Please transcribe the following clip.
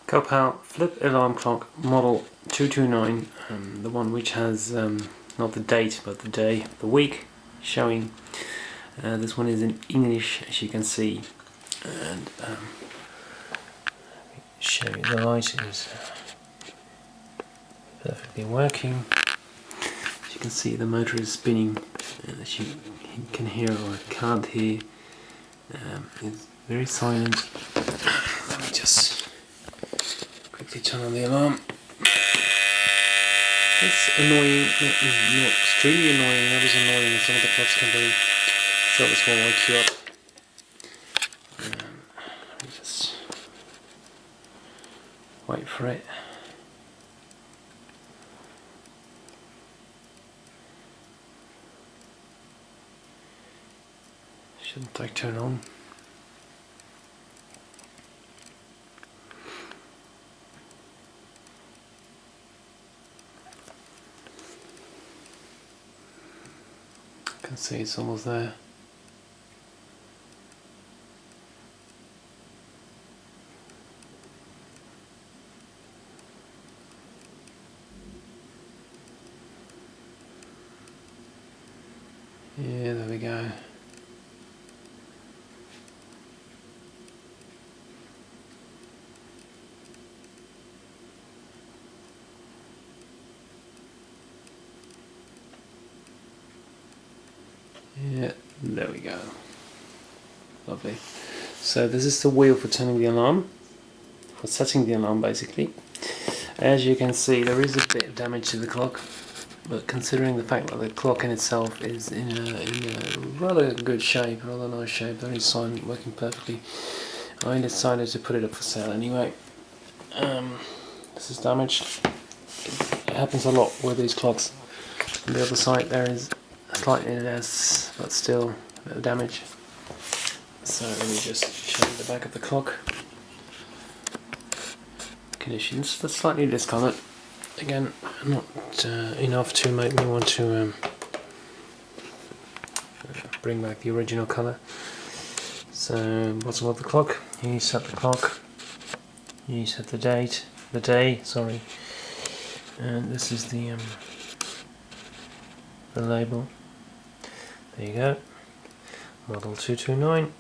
Copal flip alarm clock model 229, the one which has not the date but the day, the week showing. This one is in English, as you can see, and show you the light is perfectly working. As you can see, the motor is spinning, and as you can hear or can't hear, it's very silent. Let me just quickly turn on the alarm. It's annoying, not extremely annoying, not as annoying as some of the clocks can be. So this will wake you up. Let me just wait for it. Shouldn't take too long. I can see it's almost there. Yeah, there we go. Yeah, there we go. Lovely. So this is the wheel for turning the alarm, for setting the alarm basically. As you can see, there is a bit of damage to the clock, but considering the fact that the clock in itself is in a rather good shape, rather nice shape, very silent, working perfectly, I decided to put it up for sale anyway. This is damaged. It happens a lot with these clocks. On the other side there is slightly less, but still a bit of damage. So let me just show you the back of the clock. Conditions, that's slightly discoloured. Again, not enough to make me want to bring back the original colour. So, bottom of the clock, you set the clock, you set the day, sorry, and this is the label. There you go, model 229.